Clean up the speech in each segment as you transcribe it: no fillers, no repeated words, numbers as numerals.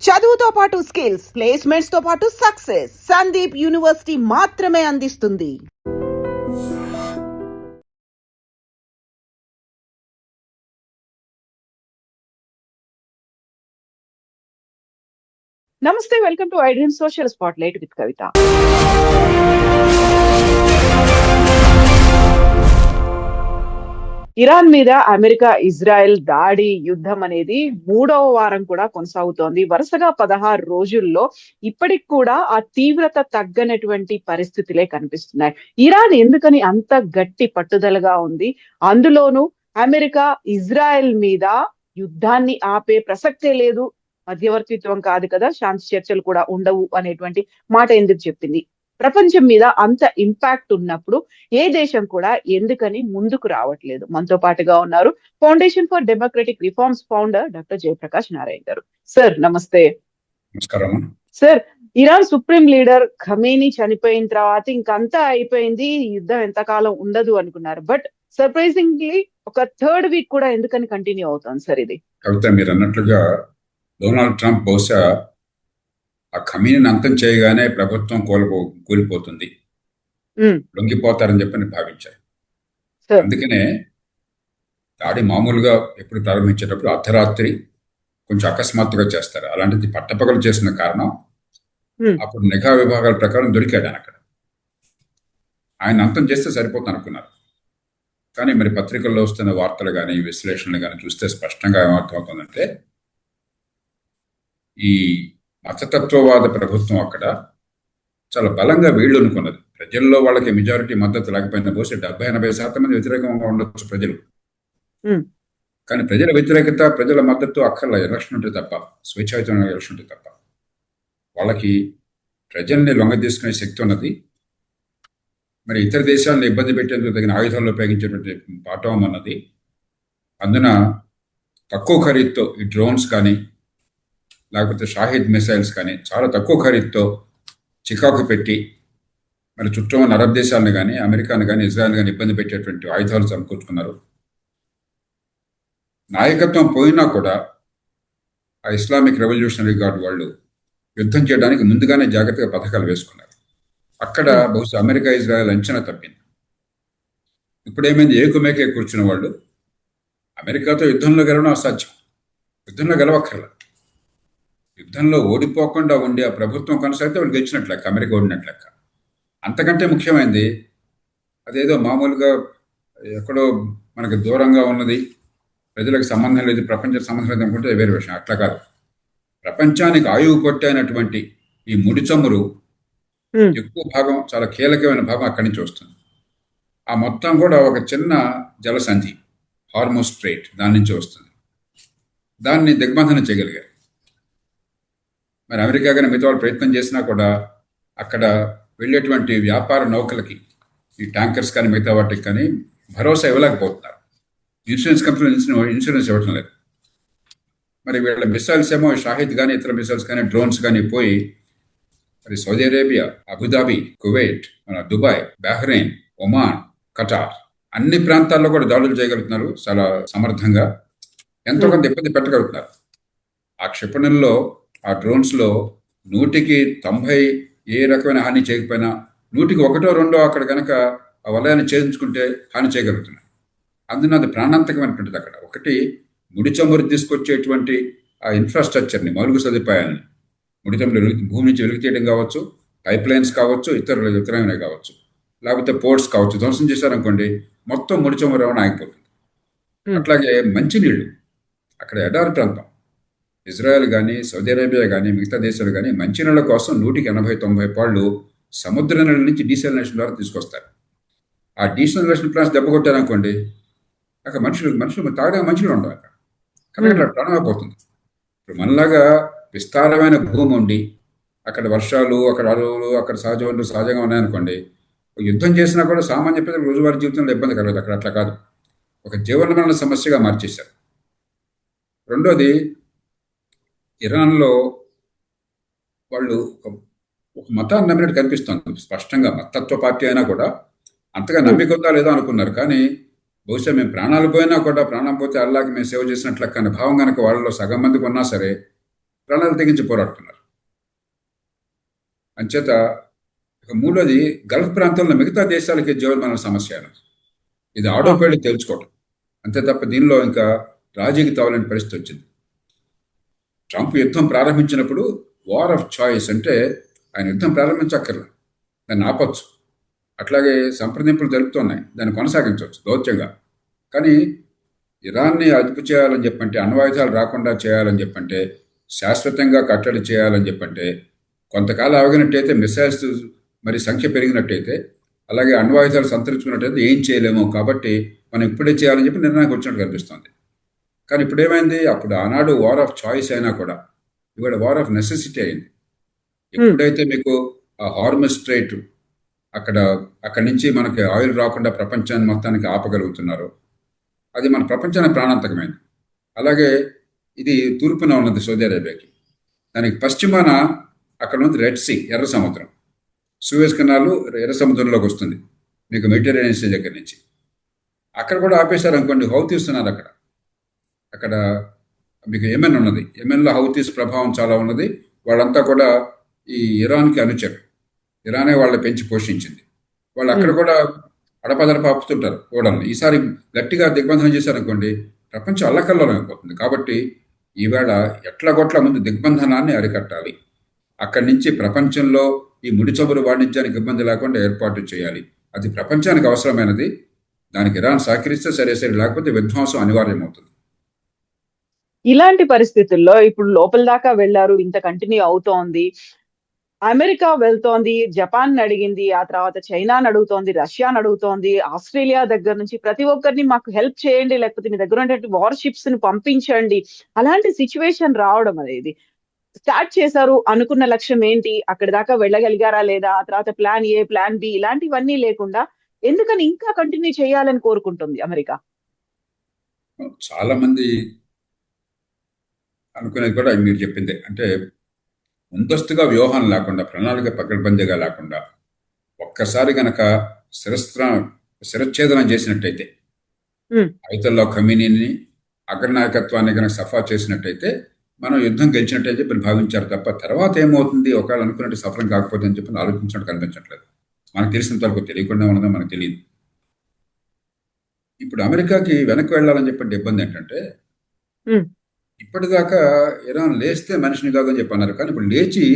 చదువుతో పాటు skills, placements తో పాటు సక్సెస్ సందీప్ యూనివర్సిటీ మాత్రమే అందిస్తుంది. నమస్తే, welcome to I dream social spotlight with Kavitha. Iran మీద అమెరికా ఇజ్రాయెల్ దాడి యుద్ధం అనేది 3వ వారం కూడా కొనసాగుతోంది. వరుసగా 16 రోజుల్లో ఇప్పటికి కూడా ఆ తీవ్రత తగ్గనటువంటి పరిస్థితులే కనిపిస్తున్నాయి. ఇరాన్ ఎందుకని అంత గట్టి పట్టుదలగా ఉంది? అందులోనూ అమెరికా ఇజ్రాయెల్ మీద యుద్ధాన్ని ఆపే ప్రసక్తే లేదు, మధ్యవర్తిత్వం కాదు కదా, శాంతి చర్చలు కూడా ఉండవు అనేటువంటి మాట ఎందుకు చెప్పింది? ప్రపంచం మీద అంత ఇంపాక్ట్ ఉన్నప్పుడు ఏ దేశం కూడా ఎందుకని ముందుకు రావట్లేదు? మనతో పాటుగా ఉన్నారు foundation for democratic reforms founder doctor Jayaprakash Narayana గారు. సార్ నమస్తే. నమస్కారం sir, Iran supreme leader Khamenei చనిపోయిన తర్వాత ఇంకంతా అయిపోయింది, యుద్ధం ఎంతకాలం ఉండదు అనుకున్నారు. బట్ సర్ప్రైజింగ్లీ ఒక థర్డ్ వీక్ కూడా ఎందుకని కంటిన్యూ అవుతుంది సార్ ఇది? కవిత, మీరు అన్నట్లుగా డొనాల్డ్ ట్రంప్ బహుశా ఆ ఖమీని అంతం చేయగానే ప్రభుత్వం కూలిపోతుంది, లొంగిపోతారని చెప్పని భావించారు. అందుకనే దాడి మామూలుగా ఎప్పుడు ప్రారంభించేటప్పుడు అర్ధరాత్రి కొంచెం అకస్మాత్తుగా చేస్తారు. అలాంటిది పట్టపగలు చేసిన కారణం అప్పుడు నిఘా విభాగాల ప్రకారం దొరికాడు ఆయన అక్కడ. ఆయన అంతం చేస్తే సరిపోతుంది అనుకున్నారు. కానీ మరి పత్రికల్లో వస్తున్న వార్తలు కానీ విశ్లేషణలు కానీ చూస్తే స్పష్టంగా ఏమర్థమవుతుందంటే, ఈ మతతత్వవాద ప్రభుత్వం అక్కడ చాలా బలంగా వీళ్ళు అనుకున్నది. ప్రజల్లో వాళ్ళకి మెజారిటీ మద్దతు లేకపోయినా బహుశా 70-80% మంది వ్యతిరేకంగా ఉండొచ్చు ప్రజలు. కానీ ప్రజల వ్యతిరేకత, ప్రజల మద్దతు అక్కర్ల ఎలక్షన్ ఉంటే తప్ప, స్వేచ్ఛాయుతమైన ఎలక్షన్ ఉంటే తప్ప. వాళ్ళకి ప్రజల్ని లొంగ తీసుకునే శక్తి ఉన్నది. మరి ఇతర దేశాలను ఇబ్బంది పెట్టేందుకు తగిన ఆయుధాలు ఉపయోగించేటువంటి పాఠం అన్నది. అందున తక్కువ ఖరీదుతో ఈ డ్రోన్స్ కానీ లేకపోతే షాహిద్ మిసైల్స్ కానీ చాలా తక్కువ ఖరీదుతో చికాకు పెట్టి మరి చుట్టూ ఉన్న అరబ్ దేశాలను కానీ అమెరికాను కానీ ఇజ్రాయెల్ కానీ ఇబ్బంది పెట్టేటువంటి ఆయుధాలు సమకూర్చుకున్నారు. నాయకత్వం పోయినా కూడా ఆ ఇస్లామిక్ రెవల్యూషనరీ గార్డ్ వాళ్ళు యుద్ధం చేయడానికి ముందుగానే జాగ్రత్తగా పథకాలు వేసుకున్నారు. అక్కడ బహుశా అమెరికా ఇజ్రాయెల్ అంచనా తప్పింది. ఇప్పుడేమైంది, ఏకుమేకే కూర్చున్న వాళ్ళు అమెరికాతో యుద్ధంలో గెలవడం అసాధ్యం, యుద్ధంలో గెలవక్కర్ల. యుద్ధంలో ఓడిపోకుండా ఉండి ఆ ప్రభుత్వం కొనసాగితే వాళ్ళు గెలిచినట్లు లెక్క, అమెరికా ఓడినట్లు లెక్క. అంతకంటే ముఖ్యమైనది అదేదో మామూలుగా ఎక్కడో మనకు దూరంగా ఉన్నది, ప్రజలకు సంబంధం లేదు, ప్రపంచ సంబంధం లేదు అనుకుంటే వేరే విషయం. అట్లా కాదు. ప్రపంచానికి ఆయువు కొట్టైనటువంటి ఈ ముడి చమురు ఎక్కువ భాగం, చాలా కీలకమైన భాగం అక్కడి నుంచి వస్తుంది. ఆ మొత్తం కూడా ఒక చిన్న జలసంధి, హార్మోస్ స్ట్రైట్, దాని నుంచి వస్తుంది. దాన్ని దిగ్బంధనం చేయగలిగారు. మరి అమెరికా కానీ మిగతా వాళ్ళు ప్రయత్నం చేసినా కూడా అక్కడ వెళ్ళేటువంటి వ్యాపార నౌకలకి, ఈ ట్యాంకర్స్ కానీ మిగతా వాటికి కానీ భరోసా ఇవ్వలేకపోతున్నారు. ఇన్సూరెన్స్ కంపెనీలు ఇన్సూరెన్స్ ఇవ్వటం లేదు. మరి వీళ్ళ మిసైల్స్ ఏమో షాహిద్ కానీ ఇతర మిసైల్స్ కానీ డ్రోన్స్ కానీ పోయి మరి సౌదీ అరేబియా, అబుదాబి, కువైట్, మన దుబాయ్, బహ్రెయిన్, ఒమాన్, ఖటార్ అన్ని ప్రాంతాల్లో కూడా దాడులు చేయగలుగుతున్నారు చాలా సమర్థంగా. ఎంతో కొంత ఇబ్బంది పెట్టగలుగుతున్నారు. ఆ క్షిపణుల్లో, ఆ డ్రోన్స్లో 100% ఏ రకమైన హాని చేయకపోయినా 100-1-2 అక్కడ కనుక ఆ వలయాన్ని ఛేదించుకుంటే హాని చేయగలుగుతున్నాయి. అందున అది ప్రాణాంతకమైనటువంటిది. అక్కడ ఒకటి ముడి చమురు తీసుకొచ్చేటువంటి ఆ ఇన్ఫ్రాస్ట్రక్చర్ని, మౌలిక సదుపాయాన్ని, ముడి చమురు భూమి నుంచి వెలికి తీయడం కావచ్చు, పైప్ లైన్స్ కావచ్చు, ఇతరమైనవి కావచ్చు, లేకపోతే పోర్ట్స్ కావచ్చు, ధ్వంసం చేశారనుకోండి మొత్తం ముడి చమురు రవాణా ఆగిపోతుంది. అట్లాగే మంచినీళ్ళు, అక్కడ ఎడారి ప్రాంతం, ఇజ్రాయెల్ కానీ సౌదీ అరేబియా కానీ మిగతా దేశాలు కానీ మంచినీళ్ళ కోసం 180-90 పాళ్ళు సముద్ర నీళ్ళ నుంచి డీసాలినేషన్ ద్వారా తీసుకొస్తారు. ఆ డీసాలినేషన్ ప్లాంట్స్ దెబ్బ కొట్టారనుకోండి అక్కడ మనుషులు తాగడానికి మంచినీళ్ళు ఉండవు అక్కడ, కానీ అట్లా ప్రాణమైపోతుంది. ఇప్పుడు మనలాగా విస్తారమైన భూమి ఉండి అక్కడ వర్షాలు, అక్కడ అడవులు, అక్కడ సహజ వనరులు సహజంగా ఉన్నాయనుకోండి, యుద్ధం చేసినా కూడా సామాన్య ప్రజలకు రోజువారీ జీవితంలో ఇబ్బంది కలగదు. అక్కడ అట్లా కాదు, ఒక జీవనమరణ సమస్యగా మార్చేశారు. రెండోది, ఇరాన్లో వాళ్ళు ఒక మతాన్ని నమ్మినట్టు కనిపిస్తుంది స్పష్టంగా. మతత్వ పార్టీ అయినా కూడా అంతగా నమ్మికొందా లేదో అనుకున్నారు. కానీ బహుశా మేము ప్రాణాలు పోయినా కూడా, ప్రాణం పోతే అల్లాకి మేము సేవ చేసినట్లు అనే భావం కనుక వాళ్ళలో సగం మందికి ఉన్నా సరే ప్రాణాలు తెగించి పోరాడుతున్నారు. అంచేత ఇక మూడోది గల్ఫ్ ప్రాంతంలో మిగతా దేశాలకి జీవనమరణ సమస్య అన్నది. ఇది ఆటోపేడి తేల్చుకోవడం అంతే తప్ప దీనిలో ఇంకా రాజీకి తావలేని పరిస్థితి వచ్చింది. ట్రంప్ యుద్ధం ప్రారంభించినప్పుడు వార్ ఆఫ్ చాయిస్ అంటే ఆయన యుద్ధం ప్రారంభించక్కర్లా, దాన్ని ఆపొచ్చు. అట్లాగే సంప్రదింపులు జరుపుతున్నాయి, దాన్ని కొనసాగించవచ్చు దౌత్యంగా. కానీ ఇరాన్ని అదుపు చేయాలని చెప్పంటే, అణ్వాయుధాలు రాకుండా చేయాలని చెప్పంటే, శాశ్వతంగా కట్టడి చేయాలని చెప్పంటే, కొంతకాలం ఆగినట్టయితే మిసైల్స్ మరి సంఖ్య పెరిగినట్టయితే, అలాగే అణ్వాయుధాలు సంతరించుకున్నట్టయితే ఏం చేయలేము. కాబట్టి మనం ఇప్పుడే చేయాలని చెప్పి నిర్ణయానికి వచ్చినట్టు కనిపిస్తుంది. కానీ ఇప్పుడు ఏమైంది, అప్పుడు ఆనాడు వార్ ఆఫ్ చాయిస్ అయినా కూడా ఇవాళ వార్ ఆఫ్ నెసెసిటీ అయింది. ఎప్పుడైతే మీకు ఆ హార్మస్ స్ట్రైట్ అక్కడి నుంచి మనకి ఆయిల్ రాకుండా ప్రపంచాన్ని మొత్తానికి ఆపగలుగుతున్నారో అది మన ప్రపంచానికి ప్రాణాంతకమైంది. అలాగే ఇది తూర్పున ఉన్నది సౌదీ అరేబియాకి, దానికి పశ్చిమాన అక్కడ ఉంది రెడ్ సీ, ఎర్ర సముద్రం. సూయజ్ కెనాల్ ఎర్ర సముద్రంలోకి వస్తుంది మీకు మెడిటరేనియన్ సీ దగ్గర నుంచి. అక్కడ కూడా ఆపేశారు అనుకోండి, హౌతీస్ ఉన్నారు అక్కడ మీకు యెమెన్ ఉన్నది, యెమెన్లో హౌతీస్ ప్రభావం చాలా ఉన్నది. వాళ్ళంతా కూడా ఈ ఇరాన్కి అనుచరు, ఇరానే వాళ్ళ పెంచి పోషించింది. వాళ్ళు అక్కడ కూడా అడపదడప ఆపుతుంటారు ఓడల్ని. ఈసారి గట్టిగా దిగ్బంధనం చేశారనుకోండి, ప్రపంచం అల్లకల్లోలం అయిపోతుంది. కాబట్టి ఈవేళ ఎట్లగొట్ల ముందు దిగ్బంధనాన్ని అరికట్టాలి. అక్కడి నుంచి ప్రపంచంలో ఈ ముడి చమురు వాణిజ్యానికి ఇబ్బంది లేకుండా ఏర్పాటు చేయాలి. అది ప్రపంచానికి అవసరమైనది. దానికి ఇరాన్ సహకరిస్తే సరే, లేకపోతే విధ్వంసం అనివార్యమవుతుంది. ఇలాంటి పరిస్థితుల్లో ఇప్పుడు లోపల దాకా వెళ్లారు, ఇంత కంటిన్యూ అవుతోంది. అమెరికా వెళ్తోంది, జపాన్ అడిగింది, ఆ తర్వాత చైనాని అడుగుతోంది, రష్యాని అడుగుతోంది, ఆస్ట్రేలియా దగ్గర నుంచి ప్రతి ఒక్కరిని మాకు హెల్ప్ చేయండి, లేకపోతే మీ దగ్గర ఉన్నటువంటి వార్ షిప్స్ ని పంపించండి. అలాంటి సిచ్యువేషన్ రావడం అనేది స్టార్ట్ చేశారు. అనుకున్న లక్ష్యం ఏంటి, అక్కడి దాకా వెళ్ళగలిగారా లేదా, ఆ తర్వాత ప్లాన్ ఏ, ప్లాన్ బి ఇలాంటివన్నీ లేకుండా ఎందుకని ఇంకా కంటిన్యూ చేయాలని కోరుకుంటుంది అమెరికా? చాలా మంది అనుకునేది కూడా మీరు చెప్పిందే. అంటే ముందస్తుగా వ్యూహం లేకుండా, ప్రణాళిక పకడ్బందీగా లేకుండా ఒక్కసారి గనక శిరచ్ఛేదనం చేసినట్టయితే, ఐతల్లా ఖమీనీని అగ్రనాయకత్వాన్ని కనుక సఫా చేసినట్టయితే మనం యుద్ధం గెలిచినట్టయితే చెప్పి భావించారు తప్ప తర్వాత ఏమవుతుంది ఒకవేళ అనుకున్నట్టు సఫలం కాకపోతే అని చెప్పి ఆలోచించినట్టు కనిపించట్లేదు. మనకు తెలిసినంత వరకు తెలియకుండా ఉన్నదో మనకు తెలియదు. ఇప్పుడు అమెరికాకి వెనక్కి వెళ్ళాలని చెప్పండి ఇబ్బంది ఏంటంటే, ఇప్పటిదాకా ఇరాన్ లేస్తే మనిషిని కాదని చెప్పి అన్నారు. కానీ ఇప్పుడు లేచి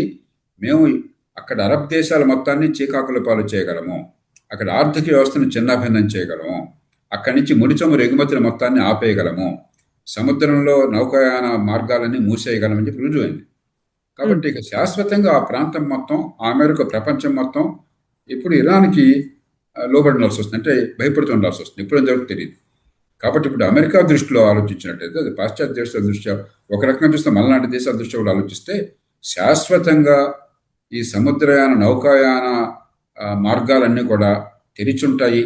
మేము అక్కడ అరబ్ దేశాల మొత్తాన్ని చీకాకుల పాలు చేయగలము, అక్కడ ఆర్థిక వ్యవస్థను చిన్నాభిన్నం చేయగలము, అక్కడి నుంచి ముడి చమురు ఎగుమతుల మొత్తాన్ని ఆపేయగలము, సముద్రంలో నౌకాయాన మార్గాలన్నీ మూసేయగలమని చెప్పి రుజువైంది. కాబట్టి ఇక శాశ్వతంగా ఆ ప్రాంతం మొత్తం, ఆ మేరకు ప్రపంచం మొత్తం ఇప్పుడు ఇరాన్కి లోబడి ఉండాల్సి వస్తుంది, అంటే భయపడుతూ ఉండాల్సి వస్తుంది. ఎప్పుడేం జరుగుతుందో తెలియదు. కాబట్టి ఇప్పుడు అమెరికా దృష్టిలో ఆలోచించినట్టయితే, అది పాశ్చాత్య దేశాల దృష్ట్యా ఒక రకంగా చూస్తే మలనాటి దేశాల దృష్ట్యా కూడా ఆలోచిస్తే, శాశ్వతంగా ఈ సముద్రయాన నౌకాయాన మార్గాలన్నీ కూడా తెరిచుంటాయి,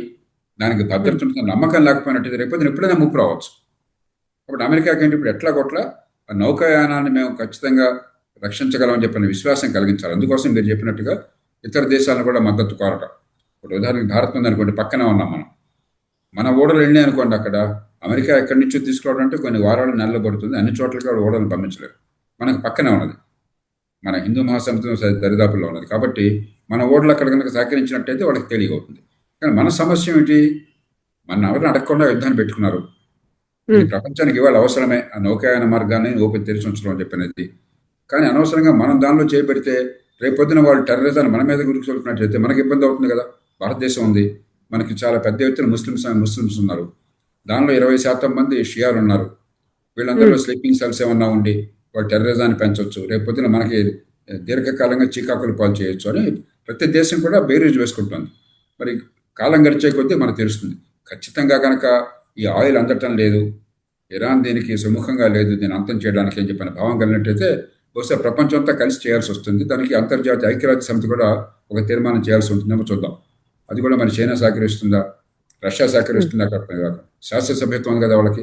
దానికి భద్రత ఉంటుంది నమ్మకం లేకపోయినట్టయితే రేపు ఎప్పుడైనా ముప్పు రావచ్చు. కాబట్టి అమెరికాకి ఏంటి, ఇప్పుడు ఎట్లా కొట్ల ఆ నౌకాయానాన్ని మేము ఖచ్చితంగా రక్షించగలమని చెప్పిన విశ్వాసం కలిగించాలి. అందుకోసం మీరు చెప్పినట్టుగా ఇతర దేశాలను కూడా మద్దతు కోరటం. ఇప్పుడు ఉదాహరణకి భారత్ ఉందనుకోండి, పక్కనే ఉన్నాం మన ఓడలు వెళ్ళినాయి అనుకోండి, అక్కడ అమెరికా ఎక్కడి నుంచో తీసుకోవడం అంటే కొన్ని వారాలు నెలలు పడుతుంది. అన్ని చోట్లకి కూడా ఓడలను పంపించలేరు. మనకు పక్కనే ఉన్నది, మన హిందూ మహాసముద్రం దరిదాపుల్లో ఉన్నది. కాబట్టి మన ఓడలు అక్కడ కనుక సహకరించినట్టయితే వాళ్ళకి తెలియవుతుంది. కానీ మన సమస్య ఏమిటి, మన ఎవరిని అడగకుండా యుద్ధాన్ని పెట్టుకున్నారు. ఇది ప్రపంచానికి ఇవాళ అవసరమే, ఆ నౌకాయాన మార్గాన్ని ఓపెన్ తెరిచి ఉంచడం అని చెప్పినది. కానీ అనవసరంగా మనం దానిలో చేపెడితే రేపొద్దున వాళ్ళు టెర్రరిజాన్ని మన మీద గురికి చూపినట్లయితే మనకి ఇబ్బంది అవుతుంది కదా. భారతదేశం ఉంది, మనకి చాలా పెద్ద ఎత్తున ముస్లిమ్స్ ఉన్నారు. దానిలో 20% మంది షియాలు ఉన్నారు. వీళ్ళందరిలో స్లీపింగ్ సెల్స్ ఏమన్నా ఉండి వాళ్ళు టెర్రరిజాన్ని పెంచవచ్చు, రేపొద్దున మనకి దీర్ఘకాలంగా చీకాకులు పాలు చేయొచ్చు అని ప్రతి దేశం కూడా బేరీజ్ వేసుకుంటుంది. మరి కాలం గడిచే కొద్దీ మనకు తెలుస్తుంది. ఖచ్చితంగా కనుక ఈ ఆయిల్ అందటం లేదు, ఇరాన్ దీనికి సుముఖంగా లేదు, దీన్ని అంతం చేయడానికి అని చెప్పిన భావం కలిగినట్టయితే బహుశా ప్రపంచం అంతా కలిసి చేయాల్సి వస్తుంది. దానికి అంతర్జాతీయ ఐక్యరాజ్య సమితి కూడా ఒక తీర్మానం చేయాల్సి ఉంటుందేమో చూద్దాం. అది కూడా మన చైనా సహకరిస్తుందా, రష్యా సహకరిస్తుందా, శాస్త్ర సభ్యత్వం కదా వాళ్ళకి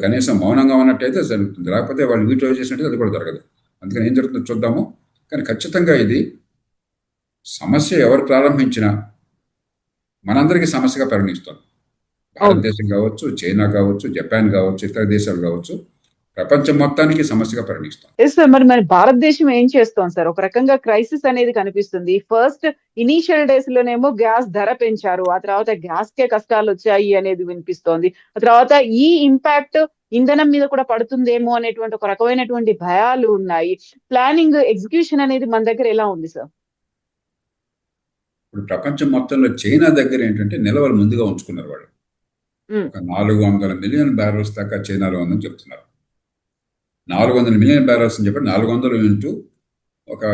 కనీసం మౌనంగా ఉన్నట్టయితే జరుగుతుంది, లేకపోతే వాళ్ళు వీటిలో చేసినట్టయితే అది కూడా జరగదు. అందుకని ఏం జరుగుతుందో చూద్దాము. కానీ ఖచ్చితంగా ఇది సమస్య ఎవరు ప్రారంభించినా మనందరికీ సమస్యగా పరిగణిస్తుంది. భారతదేశం కావచ్చు, చైనా కావచ్చు, జపాన్ కావచ్చు, ఇతర దేశాలు కావచ్చు. ప్రపంచం మొత్తానికి సమస్యగా పరిణిస్తాం. Yes sir. మరి మరి భారతదేశం ఏం చేస్తోంది సార్? ఒక రకంగా క్రైసిస్ అనేది కనిపిస్తుంది. ఫస్ట్ ఇనీషియల్ డేస్ లోనేమో గ్యాస్ ధర పెంచారు. ఆ తర్వాత గ్యాస్‌కే కష్టాలొచ్చాయి అనేది వినిపిస్తోంది. ఆ తర్వాత ఈ ఇంపాక్ట్ ఇంధనం మీద కూడా పడుతుందేమో అనేటువంటి ఒక రకమైనటువంటి భయాలు ఉన్నాయి. ప్లానింగ్, ఎగ్జిక్యూషన్ అనేది మన దగ్గర ఎలా ఉంది సార్? ఇప్పుడు ప్రపంచం మొత్తంలో చైనా దగ్గర ఏంటంటే నిల్వలు ముందుగా ఉంచుకున్నారు వాళ్ళు. హ్మ్. ఒక 400 మిలియన్ బ్యారెల్స్ దాకా చైనాలో ఉందని చెప్తున్నారు. 400 మిలియన్ బ్యారెల్స్ అని చెప్పి 400 ఇంటూ ఒక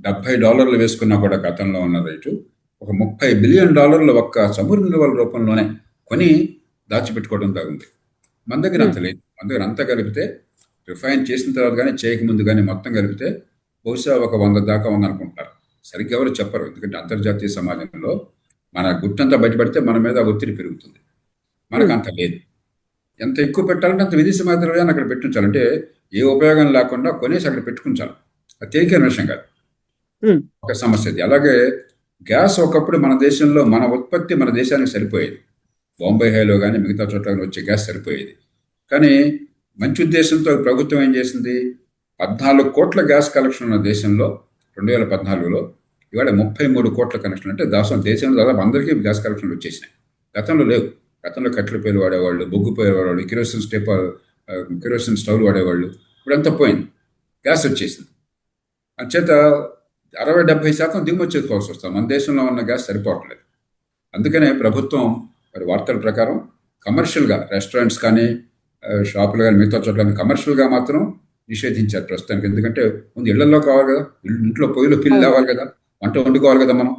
$70 వేసుకున్నా కూడా గతంలో ఉన్న రేటు ఒక $30 బిలియన్ ఒక్క చమురు నిల్వల రూపంలోనే కొని దాచిపెట్టుకోవడం ఉంది. మన దగ్గర అంత లేదు. మన దగ్గర అంతా కలిపితే రిఫైన్ చేసిన తర్వాత కానీ చేయకముందు కానీ మొత్తం కలిపితే బహుశా ఒక 100 దాకా ఉందనుకుంటున్నారు. సరిగ్గా ఎవరు చెప్పరు. ఎందుకంటే అంతర్జాతీయ సమాజంలో మన గుట్టంతా బయటపడితే మన మీద ఒత్తిడి పెరుగుతుంది. మనకు అంత లేదు. ఎంత ఎక్కువ పెట్టాలంటే అంత విదేశీ మాత్రమే అక్కడ పెట్టించాలి. అంటే ఏ ఉపయోగం లేకుండా కొనేసి అక్కడ పెట్టుకుంటారు. అది తేలికైన విషయం కాదు. ఒక సమస్య అది. అలాగే గ్యాస్ ఒకప్పుడు మన దేశంలో మన ఉత్పత్తి మన దేశానికి సరిపోయేది. బాంబే హైలో కానీ మిగతా చోట్ల గానీ వచ్చే గ్యాస్ సరిపోయేది. కానీ మంచి ఉద్దేశంతో ప్రభుత్వం ఏం చేసింది? 14 కోట్ల గ్యాస్ కలెక్షన్ ఉన్న దేశంలో 2014లో ఇవాళ 33 కోట్ల కనెక్షన్. అంటే దేశంలో దాదాపు అందరికీ గ్యాస్ కనెక్షన్లు వచ్చేసినాయి. గతంలో లేవు. గతంలో కట్టెల పొయ్యిలు వాడేవాళ్ళు, బొగ్గు పొయ్యిలు వాడేవాళ్ళు, కిరోసిన్ స్టవ్లు వాడేవాళ్ళు. ఇప్పుడంతా పోయింది. గ్యాస్ వచ్చేసింది. అంచేత 60-70% దిగుమతి చేసుకోవాల్సి వస్తుంది. మన దేశంలో ఉన్న గ్యాస్ సరిపోవట్లేదు. అందుకనే ప్రభుత్వం మరి వార్తల ప్రకారం కమర్షియల్గా రెస్టారెంట్స్ కానీ షాపులు కానీ మిగతా చోట్ల కమర్షియల్గా మాత్రం నిషేధించారు ప్రస్తుతానికి. ఎందుకంటే ముందు ఇళ్లలో కావాలి కదా, ఇంట్లో పొయ్యిలో పిల్లి రావాలి కదా, వంట వండుకోవాలి కదా మనం.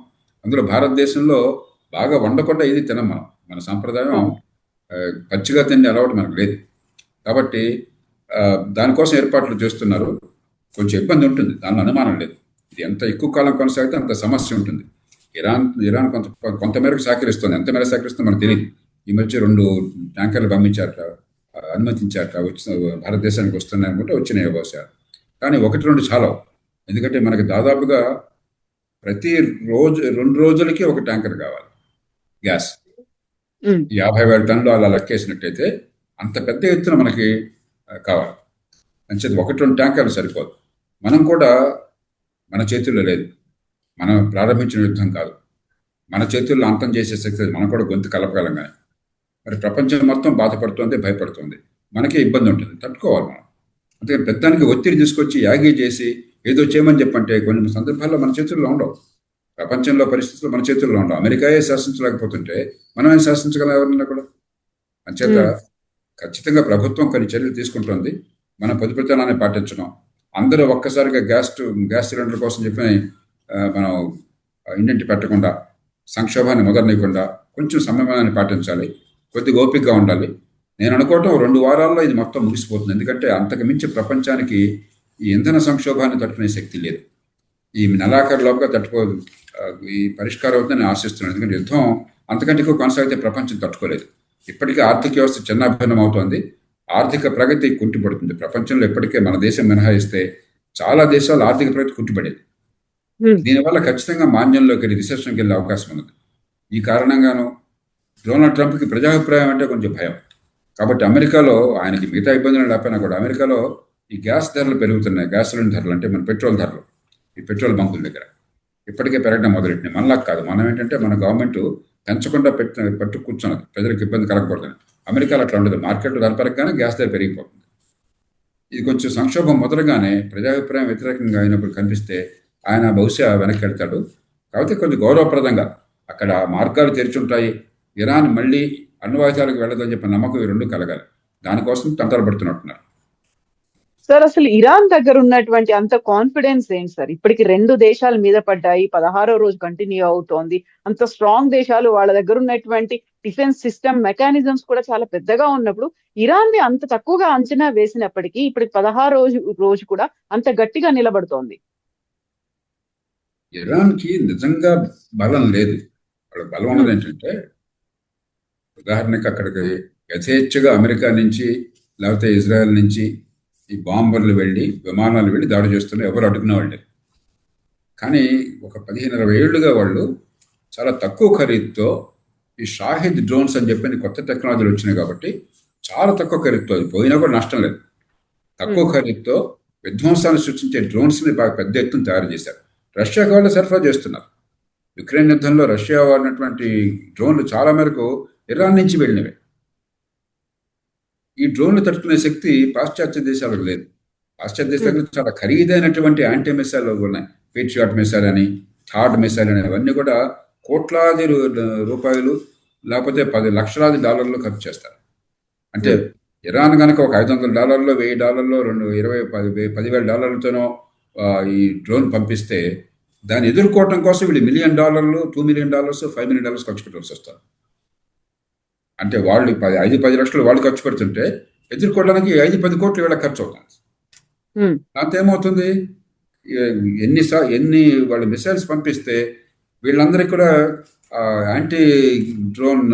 అందులో భారతదేశంలో బాగా వండకుండా ఇది తినం మనం. మన సాంప్రదాయం పచ్చిగా తిండి అలవాటు మనకు లేదు. కాబట్టి దానికోసం ఏర్పాట్లు చేస్తున్నారు. కొంచెం ఇబ్బంది ఉంటుంది, దానిలో అనుమానం లేదు. ఇది ఎంత ఎక్కువ కాలం కొనసాగితే అంత సమస్య ఉంటుంది. ఇరాన్ కొంతమేరకు సహకరిస్తుంది. ఎంత మేరకు సహకరిస్తుందో మనకు తెలియదు. ఈ మధ్య 2 ట్యాంకర్లు పంపించారట, అనుమతించారట, భారతదేశానికి వస్తున్నాయి అనుకుంటే వచ్చినాయి బహుశా. కానీ 1-2 చాలా. ఎందుకంటే మనకి దాదాపుగా ప్రతి రోజు 2 రోజులకి ఒక ట్యాంకర్ కావాలి గ్యాస్. 50,000 టన్నులు అలా లెక్కేసినట్టయితే అంత పెద్ద ఎత్తున మనకి కావాలి. అంచేది 1-2 ట్యాంకర్లు సరిపోదు. మనం కూడా మన చేతుల్లో లేదు. మనం ప్రారంభించిన యుద్ధం కాదు. మన చేతుల్లో అంతం చేసే శక్తి మనం కూడా గొంతు కలపగలం. కానీ మరి ప్రపంచం మొత్తం బాధపడుతుంది, భయపడుతుంది. మనకే ఇబ్బంది ఉంటుంది, తట్టుకోవాలి మనం. అందుకని పెద్దానికి ఒత్తిడి తీసుకొచ్చి యాగి చేసి ఏదో చేయమని చెప్పంటే కొన్ని సందర్భాల్లో మన చేతుల్లో ఉండవు. ప్రపంచంలో పరిస్థితులు మన చేతుల్లో ఉండవు. అమెరికాయే శాసించలేకపోతుంటే మనమే శాసించగలం ఎవరన్నా కూడా. అంచేత ఖచ్చితంగా ప్రభుత్వం కొన్ని చర్యలు తీసుకుంటుంది. మన పొదుపుతనాన్ని పాటించడం, అందరూ ఒక్కసారిగా గ్యాస్ సిలిండర్ కోసం చెప్పి మనం ఇంటింటి పెట్టకుండా, సంక్షోభాన్ని మొదలనీయకుండా కొంచెం సమయాన్ని పాటించాలి. కొద్దిగా ఓపికగా ఉండాలి. నేను అనుకోవటం 2 వారాల్లో ఇది మొత్తం ముగిసిపోతుంది. ఎందుకంటే అంతకు మించి ప్రపంచానికి ఈ ఇంధన సంక్షోభాన్ని తట్టుకునే శక్తి లేదు. ఈ నెలాఖరులోపుగా ఈ పరిష్కారం అవుతుందని ఆశిస్తున్నాను. ఎందుకంటే యుద్ధం అంతకంటే ఎక్కువ కొనసాగితే ప్రపంచం తట్టుకోలేదు. ఇప్పటికే ఆర్థిక వ్యవస్థ చిన్నాభిన్నం అవుతోంది. ఆర్థిక ప్రగతి కుంటిపడుతుంది. ప్రపంచంలో ఇప్పటికే మన దేశం మినహాయిస్తే చాలా దేశాలు ఆర్థిక ప్రగతి కుంటిపడేది. దీనివల్ల ఖచ్చితంగా మాంద్యంలోకి వెళ్ళి రిసెషన్కి వెళ్ళే అవకాశం ఉన్నది. ఈ కారణంగాను డొనాల్డ్ ట్రంప్కి ప్రజాభిప్రాయం అంటే కొంచెం భయం. కాబట్టి అమెరికాలో ఆయనకి మిగతా ఇబ్బందులు లేకపోయినా కూడా అమెరికాలో ఈ గ్యాస్ ధరలు పెరుగుతున్నాయి. గ్యాస్ సిలిండర్ ధరలు అంటే మన పెట్రోల్ ధరలు, ఈ పెట్రోల్ బంకుల దగ్గర ఇప్పటికే పెరగడం మొదలెట్టినాయి. మనలా కాదు. మనం ఏంటంటే మన గవర్నమెంట్ పెంచకుండా పట్టు కూర్చున్నది, ప్రజలకు ఇబ్బంది కలగకూడదని. అమెరికాలో అట్లా ఉండదు. మార్కెట్ ధర పెరగగానే గ్యాస్ ధర పెరిగిపోతుంది. ఇది కొంచెం సంక్షోభం మొదలుగానే ప్రజాభిప్రాయం వ్యతిరేకంగా అయినప్పుడు కనిపిస్తే ఆయన బహుశా వెనక్కి వెళ్తాడు. కాబట్టి కొంచెం గౌరవప్రదంగా అక్కడ మార్గాలు తెరిచుంటాయి. ఇరాన్ మళ్ళీ అణ్వాయుధాలకు వెళ్ళదని చెప్పిన నమ్మకం ఈ 2 కలగాలి. దానికోసం తంటాలు పడుతున్నట్టున్నారు. సార్, అసలు ఇరాన్ దగ్గర ఉన్నటువంటి అంత కాన్ఫిడెన్స్ ఏంటి సార్? ఇప్పటికి 2 దేశాల మీద పడ్డాయి. 16వ రోజు కంటిన్యూ అవుతోంది. అంత స్ట్రాంగ్ దేశాలు, వాళ్ళ దగ్గర ఉన్నటువంటి డిఫెన్స్ సిస్టమ్ మెకానిజమ్స్ కూడా చాలా పెద్దగా ఉన్నప్పుడు ఇరాన్ ని అంత తక్కువగా అంచనా వేసినప్పటికీ ఇప్పుడు 16వ రోజు కూడా అంత గట్టిగా నిలబడుతోంది. ఇరాన్కి నిజంగా బలం లేదు. వాళ్ళ బలం ఉన్నది ఏంటంటే, ఉదాహరణకి అక్కడికి యథేచ్ఛగా అమెరికా నుంచి లేకపోతే ఇజ్రాయెల్ నుంచి ఈ బాంబర్లు వెళ్ళి, విమానాలు వెళ్ళి దాడి చేస్తున్నారు. ఎవరు అడుగున వాళ్ళే. కానీ ఒక 15-20 ఏళ్లుగా వాళ్ళు చాలా తక్కువ ఖరీదుతో ఈ షాహిద్ డ్రోన్స్ అని చెప్పి కొత్త టెక్నాలజీలు వచ్చినాయి కాబట్టి చాలా తక్కువ ఖరీదుతో, అది పోయినా కూడా నష్టం లేదు. తక్కువ ఖరీదుతో విధ్వంసాన్ని సృష్టించే డ్రోన్స్ని బాగా పెద్ద ఎత్తున తయారు చేశారు. రష్యాకి వాళ్ళు సరఫరా చేస్తున్నారు. యుక్రెయిన్ యుద్ధంలో రష్యా వాడినటువంటి డ్రోన్లు చాలా మేరకు ఇరాన్ నుంచి వెళ్ళినవి. ఈ డ్రోన్లు తట్టుకునే శక్తి పాశ్చాత్య దేశాలకు లేదు. పాశ్చాత్య దేశాలకు చాలా ఖరీదైనటువంటి యాంటీ మిసైల్ ఉన్నాయి. పేట్రియాట్ మిసైల్ అని, థాడ్ మిసైల్ అని, అవన్నీ కూడా కోట్లాది రూపాయలు లేకపోతే 10 లక్షలాది డాలర్లు ఖర్చు చేస్తారు. అంటే ఇరాన్ కనుక ఒక $500, $1000, 10,000 డాలర్లతోనో ఈ డ్రోన్ పంపిస్తే దాన్ని ఎదుర్కోవటం కోసం వీళ్ళు $1 మిలియన్, $2 మిలియన్, $5 మిలియన్ ఖర్చు పెట్టాల్సి వస్తారు. అంటే వాళ్ళు 5-10 లక్షలు వాళ్ళు ఖర్చు పెడుతుంటే ఎదుర్కోవడానికి 5-10 కోట్లు వీళ్ళకి ఖర్చు అవుతుంది. దాంతో ఏమవుతుంది, ఎన్ని వాళ్ళు మిసైల్స్ పంపిస్తే వీళ్ళందరికీ కూడా యాంటీ డ్రోన్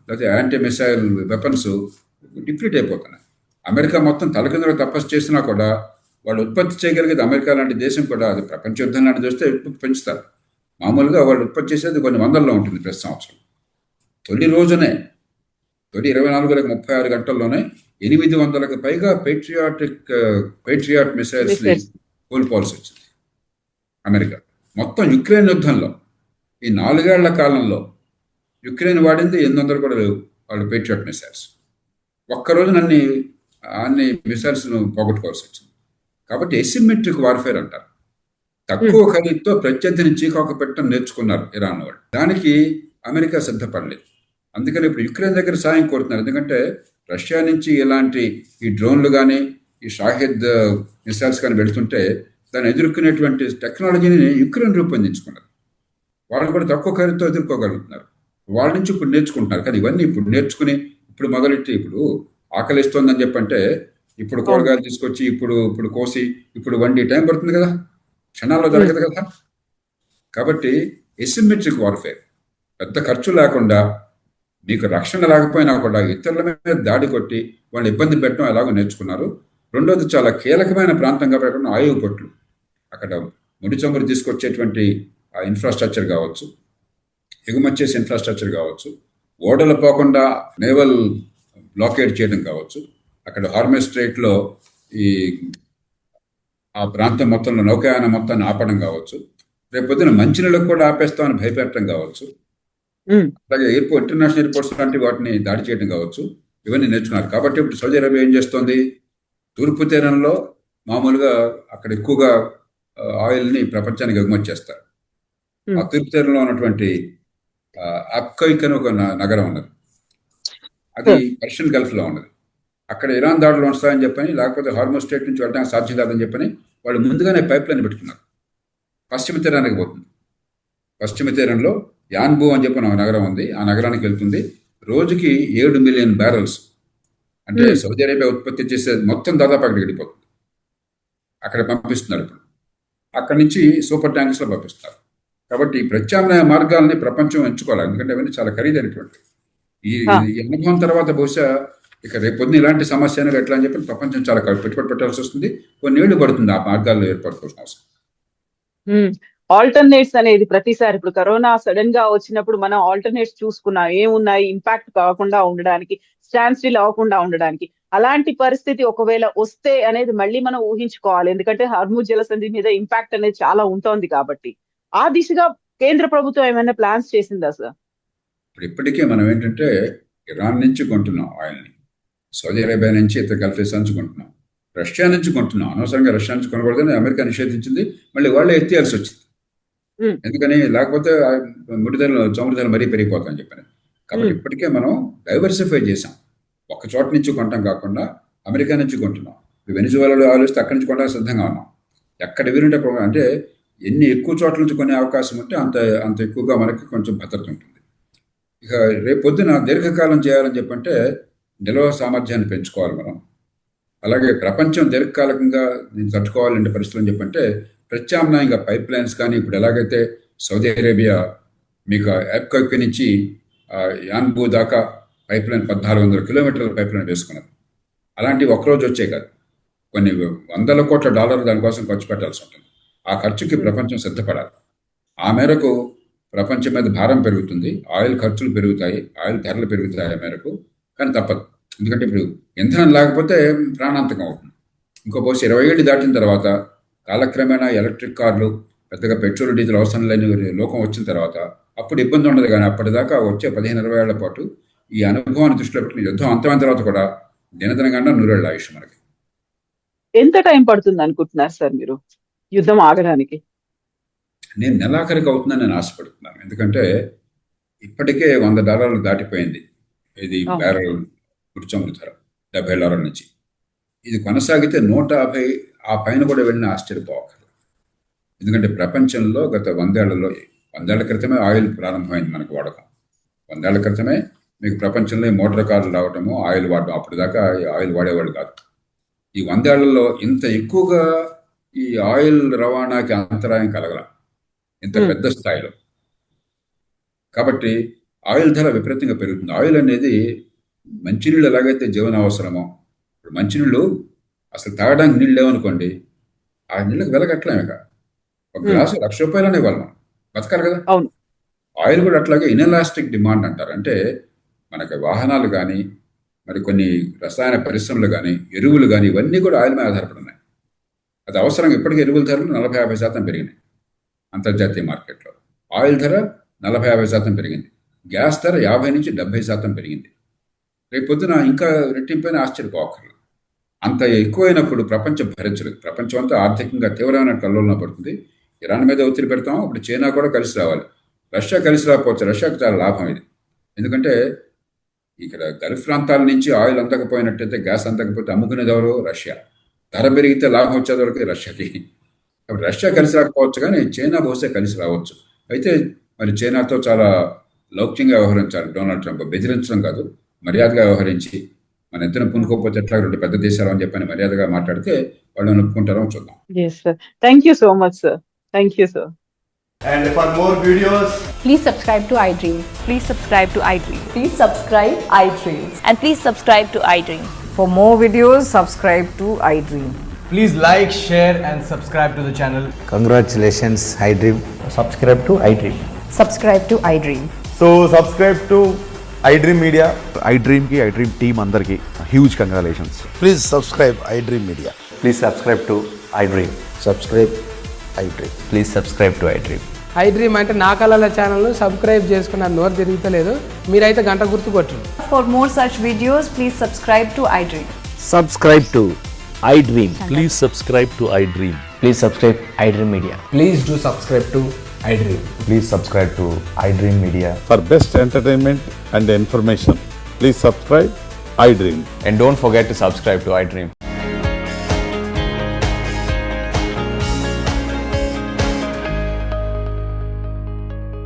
లేదా యాంటీ మిసైల్ వెపన్స్ డిప్లీట్ అయిపోతున్నాయి. అమెరికా మొత్తం తలకిందులు తపస్సు చేసినా కూడా వాళ్ళు ఉత్పత్తి చేయగలిగేది అమెరికా లాంటి దేశం కూడా, అది ప్రపంచ యుద్ధం లాంటిది వస్తే ఉత్పత్తి పెంచుతారు. మామూలుగా వాళ్ళు ఉత్పత్తి చేసేది కొన్ని వందల్లో ఉంటుంది ప్రతి సంవత్సరం. తొలి రోజునే, తొలి 24-36 గంటల్లోనే 800కు పైగా పేట్రియాట్ మిసైల్స్ని కోల్పోవాల్సి వచ్చింది అమెరికా. మొత్తం యుక్రెయిన్ యుద్ధంలో ఈ 4 ఏళ్ల కాలంలో యుక్రెయిన్ వాడింది 800 కూడా లేవు వాళ్ళు పేట్రియాట్ మిసైల్స్. ఒక్కరోజు అన్ని మిసైల్స్ను పోగొట్టుకోవాల్సి వచ్చింది. కాబట్టి ఎసిమెట్రిక్ వార్ఫేర్ అంటారు. తక్కువ ఖరీదుతో ప్రత్యర్థిని చీకాకు పెట్టడం నేర్చుకున్నారు ఇరాన్ వాళ్ళు. దానికి అమెరికా సిద్ధపడలేదు. అందుకని ఇప్పుడు యుక్రెయిన్ దగ్గర సాయం కోరుతున్నారు. ఎందుకంటే రష్యా నుంచి ఇలాంటి ఈ డ్రోన్లు కానీ ఈ షాహిద్ మిసైల్స్ కానీ వెళుతుంటే దాన్ని ఎదుర్కొనేటువంటి టెక్నాలజీని యుక్రెయిన్ రూపొందించుకున్నారు. వాళ్ళు కూడా తక్కువ ఖరీదుతో ఎదుర్కోగలుగుతున్నారు. వాళ్ళ నుంచి ఇప్పుడు నేర్చుకుంటున్నారు. కానీ ఇవన్నీ ఇప్పుడు నేర్చుకుని ఇప్పుడు మొదలెట్టి, ఇప్పుడు ఆకలిస్తోందని చెప్పంటే ఇప్పుడు కూరగాయలు తీసుకొచ్చి ఇప్పుడు కోసి ఇప్పుడు వండి టైం పడుతుంది కదా, క్షణాల్లో జరగదు కదా. కాబట్టి ఎసిమెట్రిక్ వార్ఫేర్, పెద్ద ఖర్చు లేకుండా, మీకు రక్షణ లేకపోయినా కూడా ఇతరుల మీద దాడి కొట్టి వాళ్ళు ఇబ్బంది పెట్టడం ఎలాగో నేర్చుకున్నారు. రెండోది, చాలా కీలకమైన ప్రాంతంగా పెట్టడం ఆయువు పట్లు. అక్కడ ముడి చమురు తీసుకొచ్చేటువంటి ఆ ఇన్ఫ్రాస్ట్రక్చర్ కావచ్చు, ఎగుమతి చేసే ఇన్ఫ్రాస్ట్రక్చర్ కావచ్చు, ఓడలు పోకుండా నేవల్ బ్లాకేడ్ చేయడం కావచ్చు, అక్కడ హార్మస్ స్ట్రైట్లో ఆ ప్రాంతం మొత్తంలో నౌకాయానం మొత్తాన్ని ఆపడం కావచ్చు, రేపొద్దున మంచినీళ్ళకు కూడా ఆపేస్తామని భయపెట్టడం కావచ్చు, అలాగే ఇంటర్నేషనల్ ఎయిర్పోర్ట్స్ లాంటి వాటిని దాడి చేయడం కావచ్చు, ఇవన్నీ నేర్చుకున్నారు. కాబట్టి ఇప్పుడు సౌదీ అరేబియా ఏం చేస్తోంది, తూర్పు తీరంలో మామూలుగా అక్కడ ఎక్కువగా ఆయిల్ని ప్రపంచానికి ఎగుమతి చేస్తారు. ఆ తూర్పు తీరంలో ఉన్నటువంటి అబ్ఖైక్ అని ఒక నగరం ఉన్నది, అది పర్షియన్ గల్ఫ్లో ఉన్నది. అక్కడ ఇరాన్ దాడులు వస్తాయని చెప్పని, లేకపోతే హార్మస్ స్ట్రైట్ నుంచి వెళ్ళడానికి సాధ్యం కాదని చెప్పని వాళ్ళు ముందుగానే పైప్ లైన్ పెట్టుకున్నారు. పశ్చిమ తీరానికి పోతుంది. పశ్చిమ తీరంలో యాన్బూ అని చెప్పిన ఒక నగరం ఉంది, ఆ నగరానికి వెళ్తుంది. రోజుకి 7 మిలియన్ బ్యారెల్స్, అంటే సౌదీ అరేబియా ఉత్పత్తి చేసే మొత్తం దాదాపు అక్కడికి వెళ్ళిపోతుంది. అక్కడ పంపిస్తున్నారు. ఇప్పుడు అక్కడి నుంచి సూపర్ ట్యాంక్స్లో పంపిస్తున్నారు. కాబట్టి ప్రత్యామ్నాయ మార్గాలని ప్రపంచం ఎంచుకోవాలి, ఎందుకంటే అవన్నీ చాలా ఖరీదైనటువంటి. ఈ అనుభవం తర్వాత బహుశా ఇక రేపొద్దున ఇలాంటి సమస్య అనేది ఎట్లా అని చెప్పి ప్రపంచం చాలా పెట్టుబడి పెట్టాల్సి వస్తుంది. కొన్ని ఏళ్ళు పడుతుంది ఆ మార్గాల్లో ఏర్పడుకోవాల్సిన అవసరం. ఆల్టర్నేట్స్ అనేది ప్రతిసారి, ఇప్పుడు కరోనా సడన్ గా వచ్చినప్పుడు మనం ఆల్టర్నేట్స్ చూసుకున్నాం, ఏమున్నాయి ఇంపాక్ట్ కాకుండా ఉండడానికి, స్టాండ్ స్టిల్ అవ్వకుండా ఉండడానికి. అలాంటి పరిస్థితి ఒకవేళ వస్తే అనేది మళ్ళీ మనం ఊహించుకోవాలి, ఎందుకంటే హర్ముజ్ జలసంధి మీద ఇంపాక్ట్ అనేది చాలా ఉంటుంది కాబట్టి. ఆ దిశగా కేంద్ర ప్రభుత్వం ఏమైనా ప్లాన్స్ చేసిందా సార్? ఇప్పటికే మనం ఏంటంటే ఇరాన్ నుంచి కొంటున్నాం ఆయిల్ని, సౌదీ అరేబియా నుంచి, ఇతర గల్ఫ్ దేశాల నుంచి కొంటున్నాం, రష్యా నుంచి కొంటున్నాం. అనవసరంగా రష్యా నుంచి కొనకూడదని అమెరికా నిషేధించింది, మళ్ళీ వాళ్ళే ఎత్తేయాల్సి వచ్చింది. ఎందుకని, లేకపోతే చమురు ధరలు మరీ పెరిగిపోతాయని చెప్పాను. కాబట్టి ఇప్పటికే మనం డైవర్సిఫై చేసాం. ఒక చోట నుంచి కొంటాం కాకుండా అమెరికా నుంచి కొంటున్నాం. వెనిజువేలాలో ఆలోచిస్తే అక్కడి నుంచి కొనడానికి సిద్ధంగా ఉన్నాం. ఎక్కడ వీరుంటే అంటే ఎన్ని ఎక్కువ చోట్ల నుంచి కొనే అవకాశం ఉంటే అంత ఎక్కువగా మనకి కొంచెం భద్రత ఉంటుంది. ఇక రేపొద్దున దీర్ఘకాలం చేయాలని చెప్పంటే నిల్వ సామర్థ్యాన్ని పెంచుకోవాలి మనం. అలాగే ప్రపంచం దీర్ఘకాలికంగా దీన్ని తట్టుకోవాలంటే పరిస్థితులు అని చెప్పంటే ప్రత్యామ్నాయంగా పైప్ లైన్స్ కానీ, ఇప్పుడు ఎలాగైతే సౌదీ అరేబియా మీకు అబ్ఖైక్ నుంచి యాన్బూ దాకా పైప్ లైన్ 1400 కిలోమీటర్ల పైప్ లైన్ వేసుకున్నారు. అలాంటివి ఒక్కరోజు వచ్చే కాదు, కొన్ని $100 కోట్ల దానికోసం ఖర్చు పెట్టాల్సి ఉంటుంది. ఆ ఖర్చుకి ప్రపంచం సిద్ధపడాలి. ఆ మేరకు ప్రపంచం మీద భారం పెరుగుతుంది, ఆయిల్ ఖర్చులు పెరుగుతాయి, ఆయిల్ ధరలు పెరుగుతాయి ఆ మేరకు. కానీ తప్పదు, ఎందుకంటే ఇప్పుడు ఇంధనం లేకపోతే ప్రాణాంతకం అవుతుంది. ఇంకో బహుశా 20 ఏళ్ళు దాటిన తర్వాత కాలక్రమేణా ఎలక్ట్రిక్ కార్లు, పెద్దగా పెట్రోల్ డీజిల్ అవసరం లేని లోకం వచ్చిన తర్వాత అప్పుడు ఇబ్బంది ఉండదు. కానీ అప్పటిదాకా వచ్చే 15-20 ఏళ్ల పాటు ఈ అనుభవాన్ని దృష్టిలో పెట్టుకుని యుద్ధం అంతమైన తర్వాత కూడా దినదినగండా 100 ఏళ్ళ ఆయుష్ మనకి. ఎంత టైం పడుతుంది అనుకుంటున్నారు సార్ మీరు యుద్ధం ఆగడానికి? నేను నెలాఖరికి అవుతుందని నేను ఆశపడుతున్నాను. ఎందుకంటే ఇప్పటికే $100 దాటిపోయింది ఇది అవును. బ్యారెల్ ముడి చమురు ధర, $70 నుంచి. ఇది కొనసాగితే 150 ఆ పైన కూడా వెళ్ళిన ఆశ్చర్యపోవక్కర్లేదు. ఎందుకంటే ప్రపంచంలో గత 100 ఏళ్లలో 100 ఏళ్ల క్రితమే ఆయిల్ ప్రారంభమైంది మనకు వాడకం. 100 ఏళ్ల క్రితమే మీకు ప్రపంచంలో ఈ మోటార్ కార్లు రావటము, ఆయిల్ వాడటం. అప్పటిదాకా ఈ ఆయిల్ వాడేవాళ్ళు కాదు. ఈ 100 ఏళ్లలో ఇంత ఎక్కువగా ఈ ఆయిల్ రవాణాకి అంతరాయం కలగల ఇంత ఉమ్, పెద్ద స్థాయిలో. కాబట్టి ఆయిల్ ధర విపరీతంగా పెరుగుతుంది. ఆయిల్ అనేది మంచినీళ్ళు ఎలాగైతే జీవన అవసరమో, ఇప్పుడు మంచినీళ్ళు అసలు తాగడానికి నీళ్ళు లేవనుకోండి, ఆ నీళ్ళకి వెలగట్లేము. ఇక ఒక ఉమ్, గ్లాసు ₹1,00,000 ఇవ్వాలి మనం, బతకాలి కదా. అవును. ఆయిల్ కూడా అట్లాగే ఇన్ఎలాస్టిక్ డిమాండ్ అంటారు. అంటే మనకి వాహనాలు కానీ, మరి కొన్ని రసాయన పరిశ్రమలు కానీ, ఎరువులు కానీ, ఇవన్నీ కూడా ఆయిల్ మీద ఆధారపడి ఉన్నాయి. అది అవసరం. ఇప్పటికీ ఎరువుల ధరలు 40-50% పెరిగినాయి అంతర్జాతీయ మార్కెట్లో. ఆయిల్ ధర 40-50% పెరిగింది. గ్యాస్ ధర 50-70% పెరిగింది. రేపు పొద్దున ఇంకా రెట్టింపైన ఆశ్చర్యపోకర్లేదు. అంత ఎక్కువైనప్పుడు ప్రపంచం భరించలేదు. ప్రపంచం అంతా ఆర్థికంగా తీవ్రమైన కల్లోలంలో పడుతుంది. ఇరాన్ మీద ఒత్తిడి పెడతాం, ఇప్పుడు చైనా కూడా కలిసి రావాలి. రష్యా కలిసి రాకపోవచ్చు. రష్యాకు చాలా లాభం ఇది. ఎందుకంటే ఇక్కడ గల్ఫ్ ప్రాంతాల నుంచి ఆయిల్ అందకపోయినట్టయితే, గ్యాస్ అందకపోతే అమ్ముకునేది ఎవరు? రష్యా. ధర పెరిగితే లాభం వచ్చేది వరకు రష్యాకి. కాబట్టి రష్యా కలిసి రాకపోవచ్చు, కానీ చైనా బహుశా కలిసి రావచ్చు. అయితే మరి చైనాతో చాలా లౌక్యంగా వ్యవహరించాలి డొనాల్డ్ ట్రంప్. బెదిరించడం కాదు, మర్యాదగా వ్యవహరించి, మన ఇద్దరం పూనుకోకపోతే ఎట్లా, 2 పెద్ద దేశాలు అని చెప్పని మర్యాదగా మాట్లాడితే వాళ్ళు ఒప్పుకుంటారో చూద్దాం. Yes, sir. Thank you so much, sir. Thank you, sir. And for more videos, Please subscribe to iDream. Please subscribe to iDream. Please subscribe iDream. And please subscribe to iDream. For more videos, subscribe to iDream. please like, share and subscribe to the channel. Congratulations, iDream. Subscribe to iDream. Subscribe to iDream. So subscribe to iDream Media. iDream की iDream team अंदर की huge congratulations. Please subscribe iDream Media. Please subscribe to iDream. Subscribe iDream. Please subscribe to iDream. iDream అంటే నా కళల ఛానల్ను subscribe చేసుకున్న నోరు తిరుగుతలేదు, మీరైతే గంట గుర్తు కొట్టండి. For more such videos, please subscribe to iDream. Subscribe to iDream. Please subscribe to iDream. Please subscribe iDream Media. Please do subscribe to iDream. Please subscribe to iDream Media. For best entertainment and information, please subscribe iDream. And don't forget to subscribe to iDream.